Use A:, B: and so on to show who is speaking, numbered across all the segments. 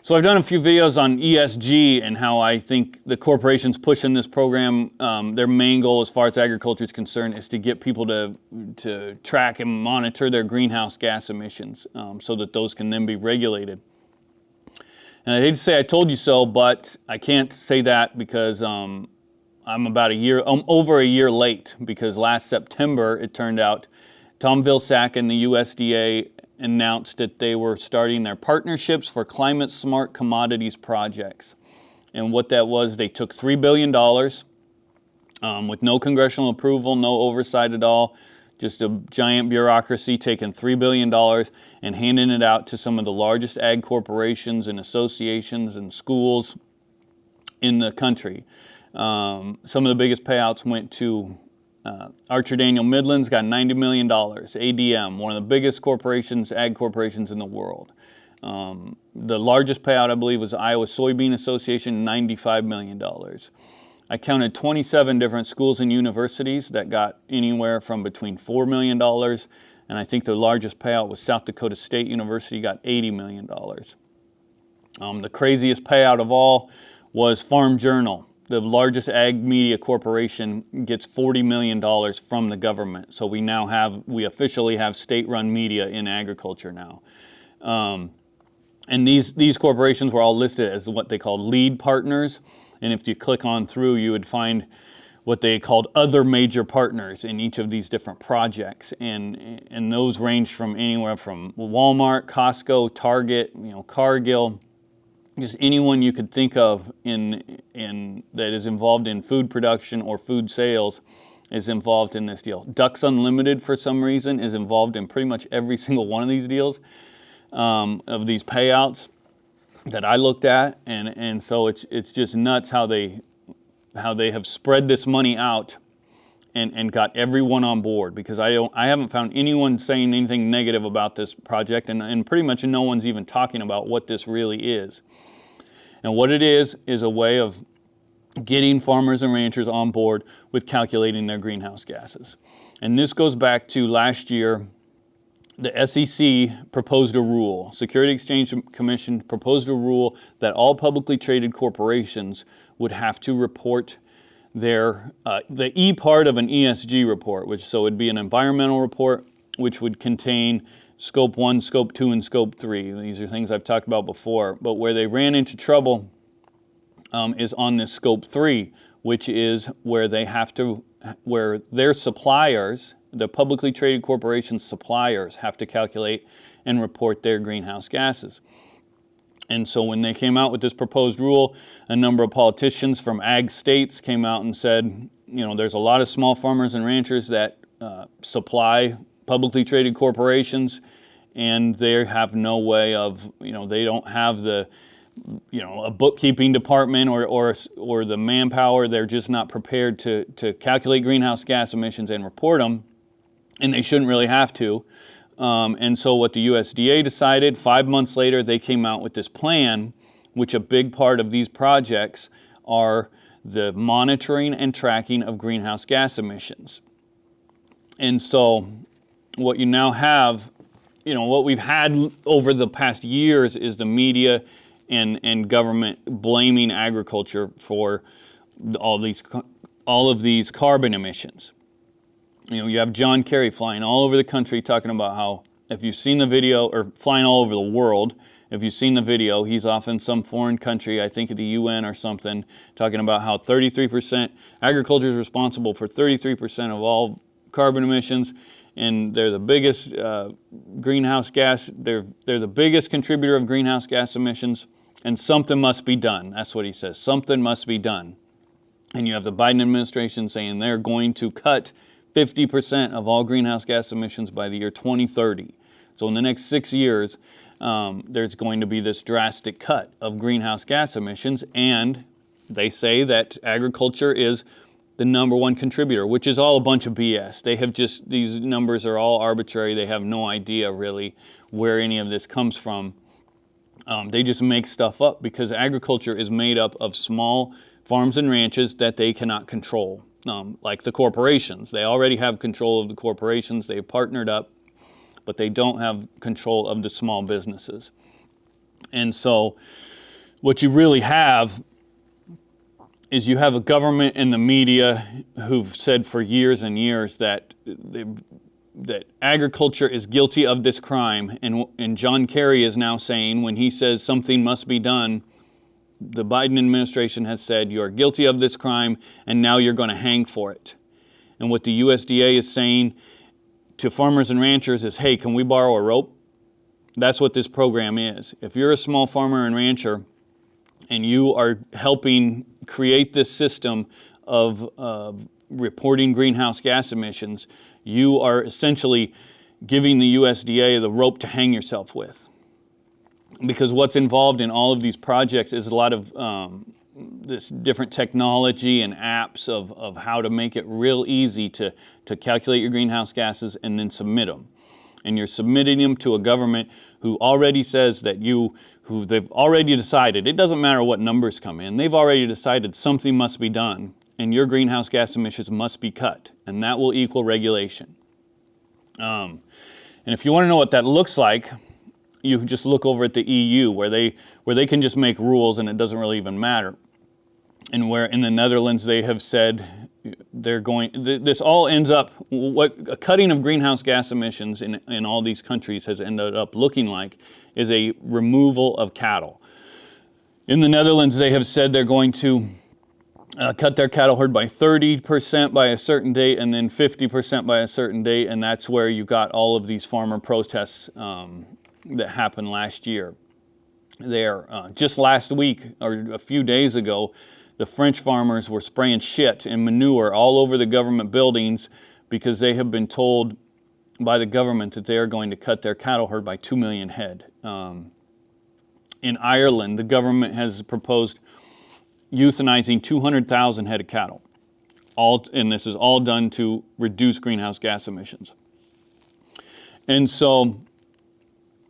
A: So I've done a few videos on ESG and how I think the corporations pushing this program, their main goal as far as agriculture is concerned is to get people to track and monitor their greenhouse gas emissions so that those can then be regulated. And I hate to say I told you so, but I can't say that because I'm about over a year late, because last September it turned out Tom Vilsack and the USDA announced that they were starting their partnerships for climate smart commodities projects. And what that was, they took $3 billion with no congressional approval, no oversight at all, just a giant bureaucracy taking $3 billion and handing it out to some of the largest ag corporations and associations and schools in the country. Some of the biggest payouts went to Archer Daniel Midland's got $90 million. ADM, one of the biggest corporations, ag corporations in the world. The largest payout, I believe, was Iowa Soybean Association, $95 million. I counted 27 different schools and universities that got anywhere from between $4 million, and I think the largest payout was South Dakota State University, got $80 million. The craziest payout of all was Farm Journal. The largest ag media corporation gets $40 million from the government. So we officially have state-run media in agriculture now. And these corporations were all listed as what they called lead partners. And if you click on through, you would find what they called other major partners in each of these different projects. And those range from anywhere from Walmart, Costco, Target, Cargill, just anyone you could think of in that is involved in food production or food sales is involved in this deal. Ducks Unlimited, for some reason, is involved in pretty much every single one of these deals, of these payouts that I looked at, and so it's just nuts how they have spread this money out and got everyone on board, because I haven't found anyone saying anything negative about this project, and pretty much no one's even talking about what this really is. And what it is a way of getting farmers and ranchers on board with calculating their greenhouse gases. And this goes back to last year. The SEC proposed a rule. Security Exchange Commission proposed a rule that all publicly traded corporations would have to report their the E part of an ESG report, so it'd be an environmental report, which would contain Scope 1, Scope 2, and Scope 3. These are things I've talked about before. But where they ran into trouble is on this Scope 3, which is where where their suppliers, the publicly traded corporation suppliers, have to calculate and report their greenhouse gases. And so when they came out with this proposed rule, a number of politicians from ag states came out and said, there's a lot of small farmers and ranchers that supply publicly traded corporations, and they have no way of, they don't have the, a bookkeeping department or the manpower. They're just not prepared to calculate greenhouse gas emissions and report them, and they shouldn't really have to. And so what the USDA decided, 5 months later, they came out with this plan, which a big part of these projects are the monitoring and tracking of greenhouse gas emissions. And so what you now have, what we've had over the past years is the media and government blaming agriculture for all of these carbon emissions. You have John Kerry flying all over the country talking about how, if you've seen the video, or flying all over the world, if you've seen the video, he's off in some foreign country, I think at the UN or something, talking about how 33%, agriculture is responsible for 33% of all carbon emissions, and they're the biggest greenhouse gas, they're the biggest contributor of greenhouse gas emissions, and something must be done. That's what he says, something must be done. And you have the Biden administration saying they're going to cut 50% of all greenhouse gas emissions by the year 2030. So in the next 6 years, there's going to be this drastic cut of greenhouse gas emissions, and they say that agriculture is the number one contributor, which is all a bunch of BS. They have these numbers are all arbitrary. They have no idea really where any of this comes from. They just make stuff up because agriculture is made up of small farms and ranches that they cannot control, like the corporations. They already have control of the corporations. They've partnered up, but they don't have control of the small businesses. And so what you really have is you have a government and the media who've said for years and years that agriculture is guilty of this crime, and John Kerry is now saying, when he says something must be done, the Biden administration has said you are guilty of this crime and now you're going to hang for it. And what the USDA is saying to farmers and ranchers is, hey, can we borrow a rope? That's what this program is. If you're a small farmer and rancher and you are helping create this system of reporting greenhouse gas emissions, you are essentially giving the USDA the rope to hang yourself with. Because what's involved in all of these projects is a lot of this different technology and apps of how to make it real easy to calculate your greenhouse gases and then submit them. And you're submitting them to a government who already says that they've already decided, it doesn't matter what numbers come in, they've already decided something must be done and your greenhouse gas emissions must be cut, and that will equal regulation. And if you want to know what that looks like, you just look over at the EU where they can just make rules and it doesn't really even matter. And where in the Netherlands they have said they're going, this all ends up, what a cutting of greenhouse gas emissions in all these countries has ended up looking like is a removal of cattle. In the Netherlands they have said they're going to cut their cattle herd by 30% by a certain date and then 50% by a certain date, and that's where you got all of these farmer protests that happened last year. Just last week or a few days ago, the French farmers were spraying shit and manure all over the government buildings because they have been told by the government that they are going to cut their cattle herd by 2 million head. In Ireland, the government has proposed euthanizing 200,000 head of cattle. And this is all done to reduce greenhouse gas emissions. And so,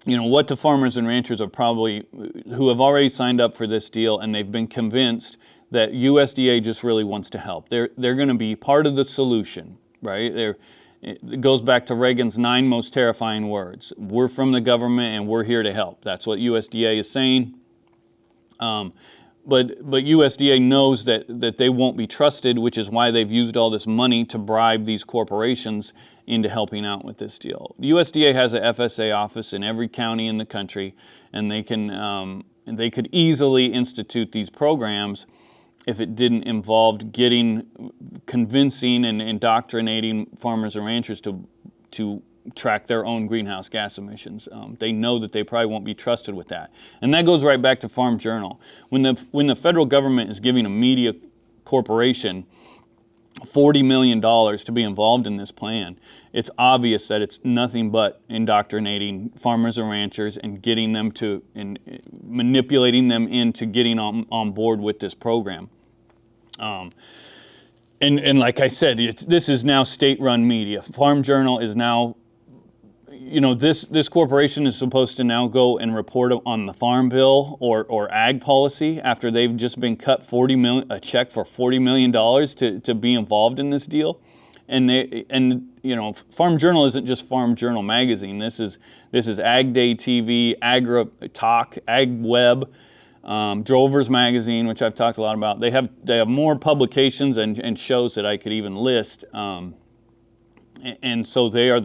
A: what the farmers and ranchers are who have already signed up for this deal, and they've been convinced that USDA just really wants to help. They're going to be part of the solution, right? It goes back to Reagan's 9 most terrifying words. We're from the government and we're here to help. That's what USDA is saying. But USDA knows that they won't be trusted, which is why they've used all this money to bribe these corporations into helping out with this deal. USDA has a FSA office in every county in the country, and they could easily institute these programs if it didn't involve convincing and indoctrinating farmers and ranchers to track their own greenhouse gas emissions. They know that they probably won't be trusted with that. And that goes right back to Farm Journal. When the federal government is giving a media corporation $40 million to be involved in this plan, it's obvious that it's nothing but indoctrinating farmers and ranchers and getting them and manipulating them into getting on board with this program. And like I said, this is now state-run media. Farm Journal is now, this corporation is supposed to now go and report on the Farm Bill or ag policy after they've just been cut a check for $40 million to be involved in this deal. And Farm Journal isn't just Farm Journal magazine. This is Ag Day TV, Agri Talk, Ag Web, Drovers Magazine, which I've talked a lot about. They have more publications and shows that I could even list. And so they are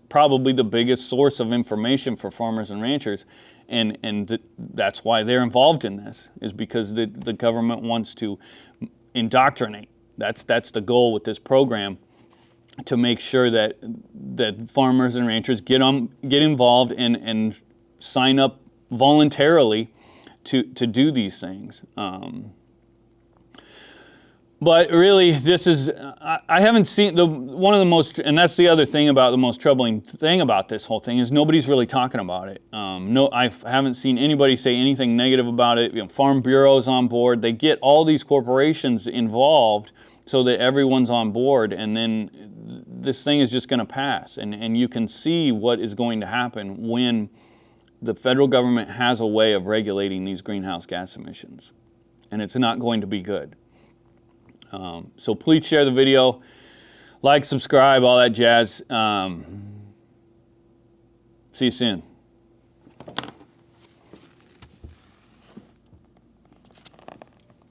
A: probably the biggest source of information for farmers and ranchers. And that's why they're involved in this, is because the government wants to indoctrinate. That's the goal with this program, to make sure that farmers and ranchers get involved and sign up voluntarily to do these things. But really, I haven't seen one of the most, and that's the other thing about the most troubling thing about this whole thing, is nobody's really talking about it. I haven't seen anybody say anything negative about it. Farm Bureau's on board. They get all these corporations involved so that everyone's on board, and then this thing is just going to pass. And you can see what is going to happen when the federal government has a way of regulating these greenhouse gas emissions. And it's not going to be good. So please share the video, like, subscribe, all that jazz. See you soon.